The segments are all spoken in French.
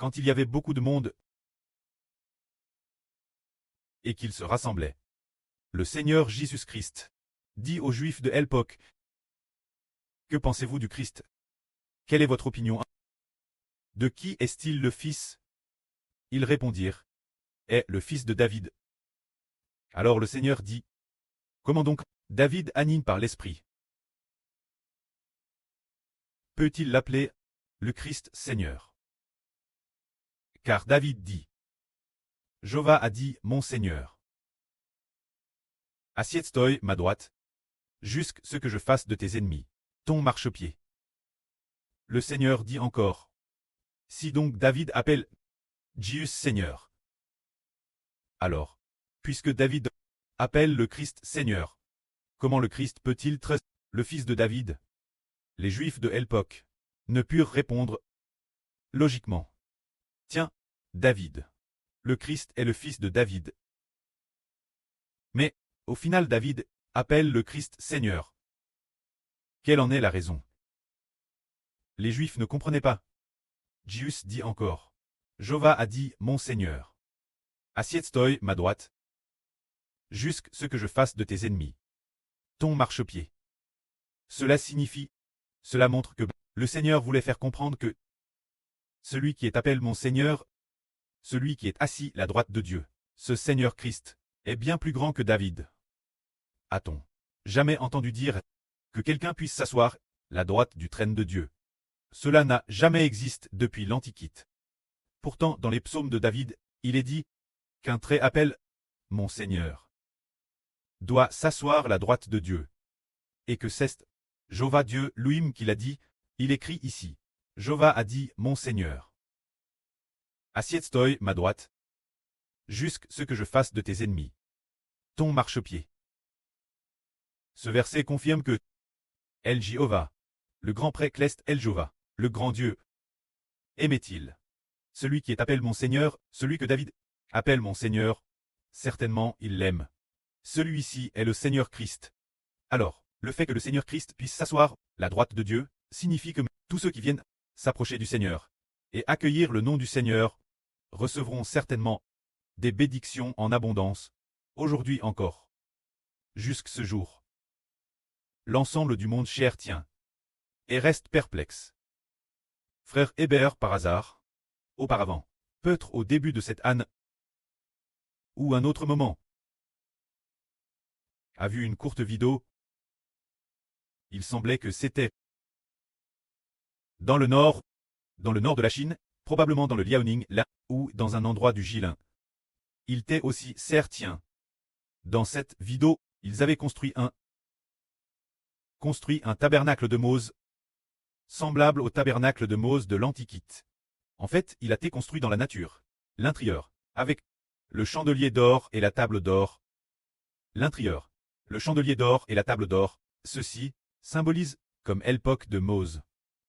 quand il y avait beaucoup de monde et qu'ils se rassemblaient. Le Seigneur Jésus-Christ dit aux Juifs de l'époque: Que pensez-vous du Christ? Quelle est votre opinion? De qui est-il le fils? Ils répondirent: Est le fils de David. Alors le Seigneur dit: Comment donc David anime par l'Esprit peut-il l'appeler le Christ Seigneur? Car David dit: Jéhovah a dit, mon Seigneur. Assieds-toi, ma droite, jusqu'à ce que je fasse de tes ennemis ton marchepied. Le Seigneur dit encore: Si donc David appelle Jésus Seigneur, alors, puisque David appelle le Christ Seigneur, comment le Christ peut-il être le fils de David? Les Juifs de l'époque ne purent répondre logiquement: Tiens, David, le Christ est le fils de David. Mais, au final David appelle le Christ Seigneur. Quelle en est la raison? Les Juifs ne comprenaient pas. Jésus dit encore: Jéhovah a dit, mon Seigneur. Assieds-toi, ma droite, jusqu'à ce que je fasse de tes ennemis ton marchepied. Cela montre que le Seigneur voulait faire comprendre que celui qui est appelé mon Seigneur, celui qui est assis à la droite de Dieu, ce Seigneur Christ, est bien plus grand que David. A-t-on jamais entendu dire que quelqu'un puisse s'asseoir à la droite du trône de Dieu? Cela n'a jamais existé depuis l'Antiquité. Pourtant, dans les psaumes de David, il est dit qu'un trait appelle mon Seigneur doit s'asseoir à la droite de Dieu. Et que c'est Jéhovah Dieu lui-même qui l'a dit, il écrit ici: Jéhovah a dit, mon Seigneur. Assieds-toi, ma droite, jusqu'à ce que je fasse de tes ennemis ton marchepied. Ce verset confirme que El Jéhovah, le grand prêtre El Jéhovah, le grand Dieu, aimait-il celui qui est appelé mon Seigneur, celui que David appelle mon Seigneur? Certainement il l'aime. Celui-ci est le Seigneur Christ. Alors, le fait que le Seigneur Christ puisse s'asseoir à la droite de Dieu signifie que tous ceux qui viennent s'approcher du Seigneur et accueillir le nom du Seigneur recevront certainement des bénédictions en abondance, aujourd'hui encore. Jusqu'à ce jour, l'ensemble du monde cher tient et reste perplexe. Frère Hébert, par hasard, auparavant, peut-être au début de cette année, ou un autre moment, a vu une courte vidéo. Il semblait que c'était dans le nord de la Chine, probablement dans le Liaoning, là, ou dans un endroit du Jilin. Il était aussi certain. Dans cette vidéo, ils avaient construit un tabernacle de Mose, semblable au tabernacle de Mose de l'Antiquité. En fait, il a été construit dans la nature. L'intérieur, avec le chandelier d'or et la table d'or. L'intérieur, le chandelier d'or et la table d'or, ceci symbolise comme l'époque de Mose.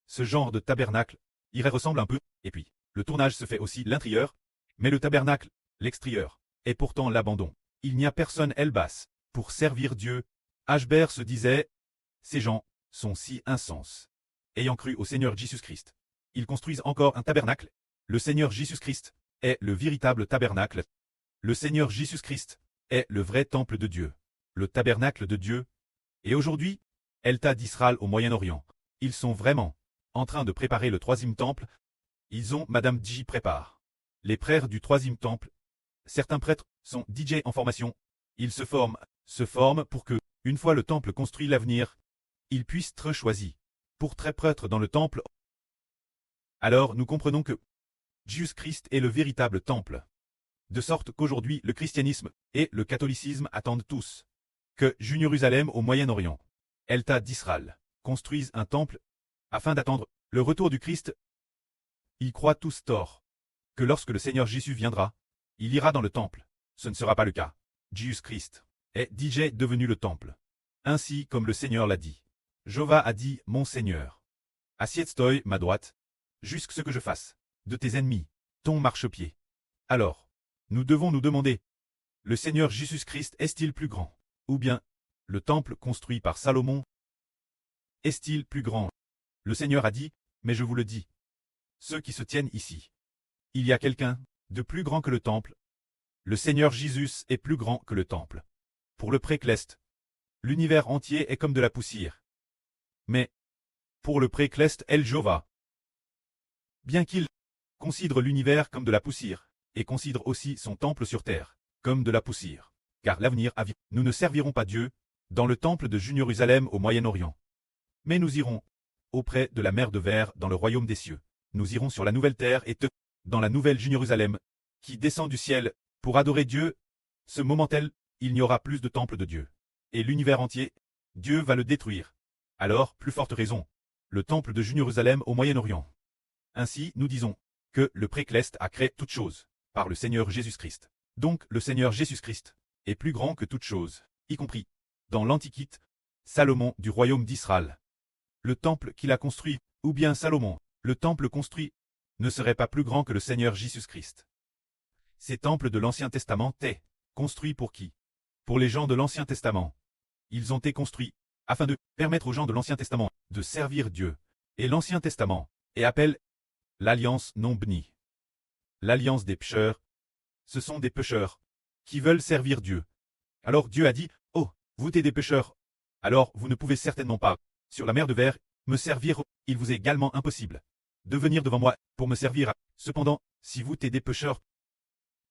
Ce genre de tabernacle, il ressemble un peu, et puis, le tournage se fait aussi l'intérieur, mais le tabernacle, l'extérieur, est pourtant l'abandon. Il n'y a personne basse pour servir Dieu. Ashbert se disait: ces gens sont si insensés. Ayant cru au Seigneur Jésus-Christ, ils construisent encore un tabernacle. Le Seigneur Jésus-Christ est le véritable tabernacle. Le Seigneur Jésus-Christ est le vrai temple de Dieu, le tabernacle de Dieu. Et aujourd'hui, l'État d'Israël au Moyen-Orient, ils sont vraiment en train de préparer le troisième temple. Ils ont Madame J prépare les prêtres du troisième temple. Certains prêtres sont DJ en formation. Ils se forment pour que, une fois le temple construit l'avenir, ils puissent être choisis pour être prêtres dans le temple. Alors nous comprenons que Jésus-Christ est le véritable temple. De sorte qu'aujourd'hui le christianisme et le catholicisme attendent tous que Jérusalem au Moyen-Orient, l'État d'Israël, construise un temple afin d'attendre le retour du Christ. Ils croient tous tort que lorsque le Seigneur Jésus viendra, il ira dans le temple. Ce ne sera pas le cas. Jésus-Christ est déjà devenu le temple. Ainsi comme le Seigneur l'a dit. Jéhovah a dit, mon Seigneur. Assieds-toi, ma droite, jusqu'à ce que je fasse de tes ennemis ton marchepied. Alors, nous devons nous demander, le Seigneur Jésus-Christ est-il plus grand? Ou bien, le temple construit par Salomon est-il plus grand? Le Seigneur a dit, mais je vous le dis, ceux qui se tiennent ici, Il y a quelqu'un de plus grand que le temple. Le Seigneur Jésus est plus grand que le temple. Pour le précleste, l'univers entier est comme de la poussière. Mais, pour le précleste El Jova, bien qu'il considère l'univers comme de la poussière, et considère aussi son temple sur terre comme de la poussière, car l'avenir a vu, nous ne servirons pas Dieu dans le temple de Jérusalem au Moyen-Orient. Mais nous irons auprès de la mer de verre dans le royaume des cieux. Nous irons sur la nouvelle terre et dans la nouvelle Jérusalem, qui descend du ciel, pour adorer Dieu. Ce moment-tel, il n'y aura plus de temple de Dieu. Et l'univers entier, Dieu va le détruire. Alors, plus forte raison, le temple de Jérusalem au Moyen-Orient. Ainsi, nous disons que le précleste a créé toutes choses, par le Seigneur Jésus-Christ. Donc, le Seigneur Jésus-Christ est plus grand que toutes choses, y compris, dans l'Antiquité, Salomon du royaume d'Israël. Le temple qu'il a construit, ou bien Salomon, le temple construit, ne serait pas plus grand que le Seigneur Jésus-Christ. Ces temples de l'Ancien Testament étaient construits pour qui? Pour les gens de l'Ancien Testament. Ils ont été construits afin de permettre aux gens de l'Ancien Testament de servir Dieu. Et l'Ancien Testament est appelé l'Alliance non bénie. L'Alliance des pécheurs. Ce sont des pécheurs qui veulent servir Dieu. Alors Dieu a dit, « Oh, vous êtes des pécheurs. Alors vous ne pouvez certainement pas, sur la mer de verre, me servir. Il vous est également impossible de venir devant moi pour me servir. Cependant, si vous êtes des pécheurs,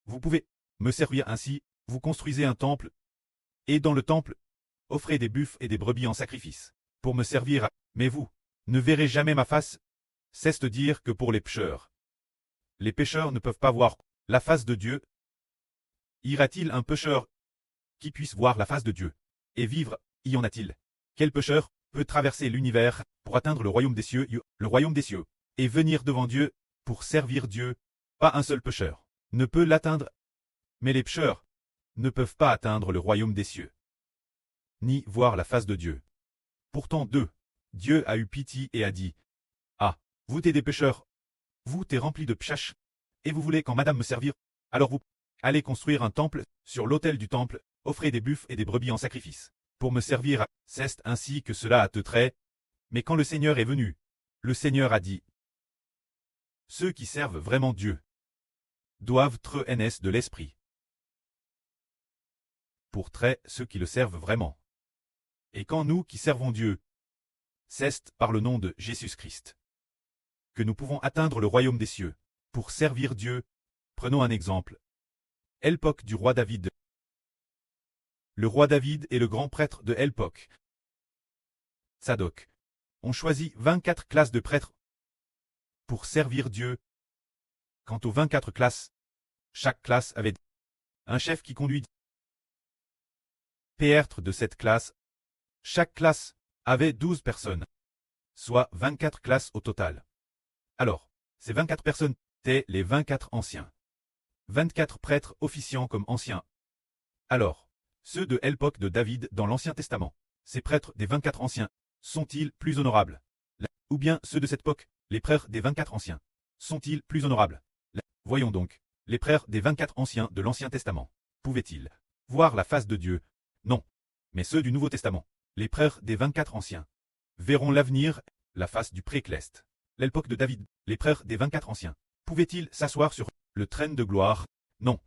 vous pouvez me servir ainsi. Vous construisez un temple, et dans le temple, offrez des buffles et des brebis en sacrifice pour me servir. Mais vous ne verrez jamais ma face. » C'est de dire que pour les pécheurs, les pécheurs ne peuvent pas voir la face de Dieu. Ira-t-il un pécheur qui puisse voir la face de Dieu et vivre? Y en a-t-il? Quel pécheur peut traverser l'univers pour atteindre le royaume des cieux, et venir devant Dieu pour servir Dieu? Pas un seul pécheur ne peut l'atteindre. Mais les pécheurs ne peuvent pas atteindre le royaume des cieux, ni voir la face de Dieu. Pourtant Dieu a eu pitié et a dit, « Ah, vous êtes des pécheurs, vous êtes remplis de péchés, et vous voulez quand madame me servir, alors vous allez construire un temple, sur l'autel du temple, offrez des buffles et des brebis en sacrifice, pour me servir. » C'est ainsi que cela a te trait. Mais quand le Seigneur est venu, le Seigneur a dit, « Ceux qui servent vraiment Dieu doivent être de l'esprit. » Pour ceux qui le servent vraiment. Et quand nous qui servons Dieu, c'est par le nom de Jésus-Christ que nous pouvons atteindre le royaume des cieux. Pour servir Dieu, prenons un exemple. L'époque du roi David. Le roi David est le grand prêtre de l'époque. Tsadok. On choisit 24 classes de prêtres pour servir Dieu. Quant aux 24 classes, chaque classe avait un chef qui conduit. Prêtres de cette classe, chaque classe avait 12 personnes, soit 24 classes au total. Alors, ces 24 personnes étaient les 24 anciens. 24 prêtres officiant comme anciens. Alors, ceux de l'époque de David dans l'Ancien Testament, ces prêtres des 24 anciens, sont-ils plus honorables? Ou bien ceux de cette époque, les prêtres des 24 anciens, sont-ils plus honorables? Voyons donc, les prêtres des 24 anciens de l'Ancien Testament, pouvaient-ils voir la face de Dieu? Non. Mais ceux du Nouveau Testament, les prêtres des 24 anciens, verront l'avenir, la face du précleste. L'époque de David, les prêtres des 24 anciens, pouvaient-ils s'asseoir sur le trône de gloire? Non.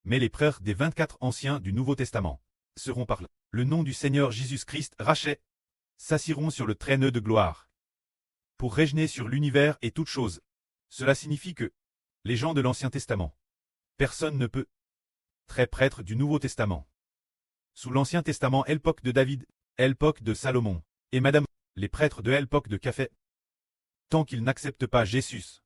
Mais les prêtres des 24 anciens du Nouveau Testament seront par le nom du Seigneur Jésus-Christ rachetés, s'assiront sur le trône de gloire pour régner sur l'univers et toutes choses. Cela signifie que les gens de l'Ancien Testament, personne ne peut être prêtre du Nouveau Testament. Sous l'Ancien Testament, l'époque de David, l'époque de Salomon, et madame, les prêtres de l'époque de Café, tant qu'ils n'acceptent pas Jésus,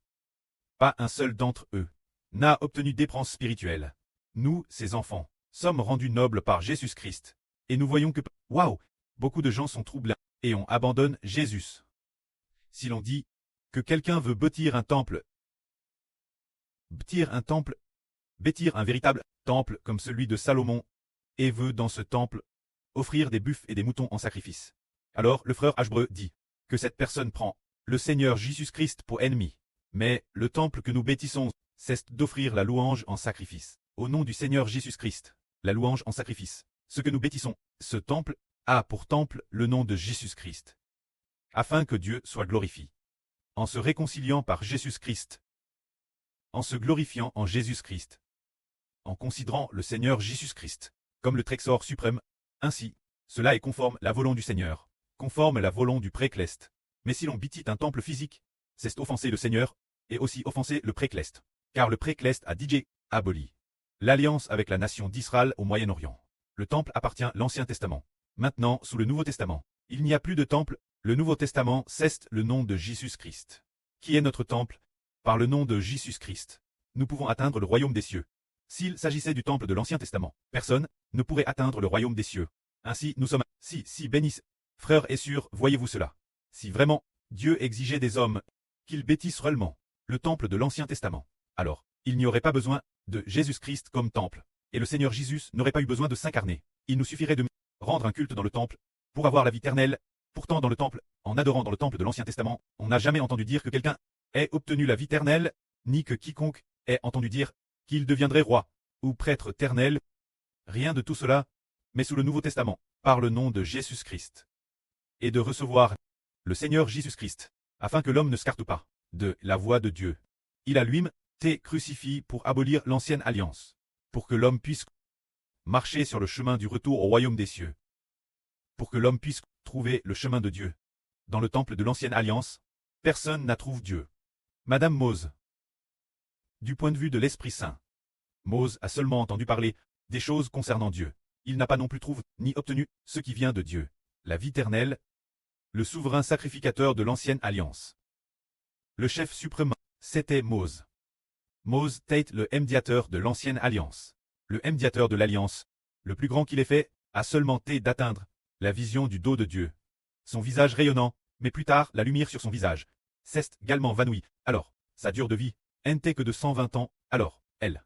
pas un seul d'entre eux n'a obtenu d'épreuves spirituelles. Nous, ses enfants, sommes rendus nobles par Jésus-Christ, et nous voyons que, waouh, beaucoup de gens sont troublés et on abandonne Jésus. Si l'on dit que quelqu'un veut bâtir un temple, bâtir un véritable temple comme celui de Salomon, et veut dans ce temple offrir des buffles et des moutons en sacrifice. Alors le frère Ashbreu dit que cette personne prend le Seigneur Jésus-Christ pour ennemi. Mais le temple que nous bâtissons, c'est d'offrir la louange en sacrifice. Au nom du Seigneur Jésus-Christ, la louange en sacrifice. Ce que nous bâtissons, ce temple, a pour temple le nom de Jésus-Christ. Afin que Dieu soit glorifié. En se réconciliant par Jésus-Christ. en se glorifiant en Jésus-Christ, en considérant le Seigneur Jésus-Christ comme le Trésor suprême. Ainsi, cela est conforme à la volonté du Seigneur, conforme à la volonté du précleste. Mais si l'on bâtit un temple physique, c'est offenser le Seigneur, et aussi offenser le précleste. Car le précleste a DJ aboli l'alliance avec la nation d'Israël au Moyen-Orient. Le temple appartient à l'Ancien Testament. Maintenant, sous le Nouveau Testament, il n'y a plus de temple. Le Nouveau Testament cesse le nom de Jésus-Christ. Qui est notre temple? Par le nom de Jésus-Christ, nous pouvons atteindre le royaume des cieux. S'il s'agissait du temple de l'Ancien Testament, personne ne pourrait atteindre le royaume des cieux. Ainsi, nous sommes si bénissent. Frères et sœurs, voyez-vous cela? Si vraiment, Dieu exigeait des hommes qu'ils bâtissent réellement le temple de l'Ancien Testament, alors, il n'y aurait pas besoin de Jésus-Christ comme temple. Et le Seigneur Jésus n'aurait pas eu besoin de s'incarner. Il nous suffirait de rendre un culte dans le temple pour avoir la vie éternelle. Pourtant, dans le temple, en adorant dans le temple de l'Ancien Testament, on n'a jamais entendu dire que quelqu'un ait obtenu la vie éternelle, ni que quiconque ait entendu dire qu'il deviendrait roi ou prêtre éternel. Rien de tout cela, mais sous le Nouveau Testament, par le nom de Jésus-Christ. Et de recevoir le Seigneur Jésus-Christ, afin que l'homme ne s'écarte pas de la voie de Dieu. Il a lui-même été crucifié pour abolir l'ancienne alliance, pour que l'homme puisse marcher sur le chemin du retour au royaume des cieux, pour que l'homme puisse trouver le chemin de Dieu. Dans le temple de l'ancienne alliance, personne n'a trouvé Dieu. Madame Mose. Du point de vue de l'Esprit Saint, Mose a seulement entendu parler des choses concernant Dieu. Il n'a pas non plus trouvé ni obtenu ce qui vient de Dieu, la vie éternelle, le souverain sacrificateur de l'ancienne alliance. Le chef suprême, c'était Mose. Mose était le médiateur de l'ancienne alliance. Le médiateur de l'alliance, le plus grand qu'il ait fait, a seulement été d'atteindre la vision du dos de Dieu. Son visage rayonnant, mais plus tard la lumière sur son visage, s'est également vanouie. Alors, sa durée de vie n'était que de 120 ans. Alors,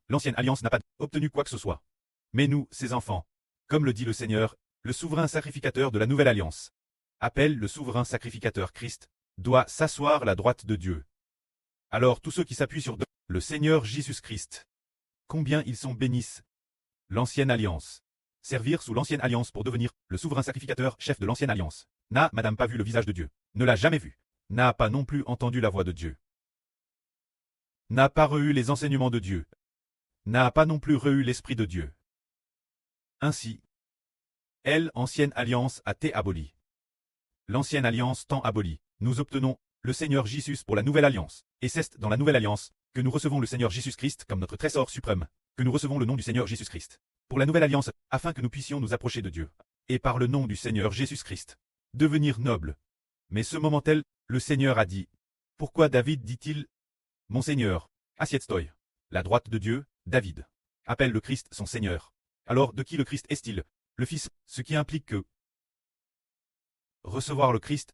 l'ancienne alliance n'a pas obtenu quoi que ce soit. Mais nous, ses enfants, comme le dit le Seigneur, le souverain sacrificateur de la nouvelle alliance, appelle le souverain sacrificateur Christ, doit s'asseoir à la droite de Dieu. Alors tous ceux qui s'appuient sur le Seigneur Jésus-Christ, combien ils sont bénissent. L'ancienne alliance. Servir sous l'ancienne alliance pour devenir le souverain sacrificateur chef de l'ancienne alliance. N'a, madame, pas vu le visage de Dieu. Ne l'a jamais vu. N'a pas non plus entendu la voix de Dieu. N'a pas reçu les enseignements de Dieu. N'a pas non plus reçu l'Esprit de Dieu. Ainsi, l'ancienne alliance a été abolie. L'ancienne alliance tant abolie, nous obtenons le Seigneur Jésus pour la nouvelle alliance. Et c'est dans la nouvelle alliance que nous recevons le Seigneur Jésus-Christ comme notre trésor suprême, que nous recevons le nom du Seigneur Jésus-Christ. Pour la nouvelle alliance, afin que nous puissions nous approcher de Dieu. Et par le nom du Seigneur Jésus-Christ, devenir noble. Mais ce moment-là, le Seigneur a dit. Pourquoi David dit-il? Mon Seigneur, assieds-toi. La droite de Dieu, David, appelle le Christ son Seigneur. Alors de qui le Christ est-il? Le Fils, ce qui implique que recevoir le Christ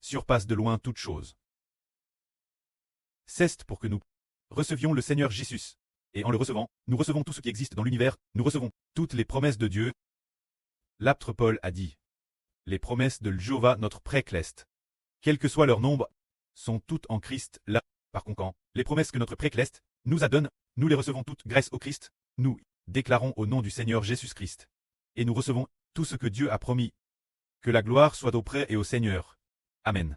surpasse de loin toute chose. C'est pour que nous recevions le Seigneur Jésus. Et en le recevant, nous recevons tout ce qui existe dans l'univers, nous recevons toutes les promesses de Dieu. L'apôtre Paul a dit. Les promesses de Jéhovah notre précleste, quel que soit leur nombre, sont toutes en Christ là. Par conséquent, les promesses que notre précleste nous a données, nous les recevons toutes grâce au Christ. Nous déclarons au nom du Seigneur Jésus-Christ. Et nous recevons tout ce que Dieu a promis. Que la gloire soit auprès et au Seigneur. Amen.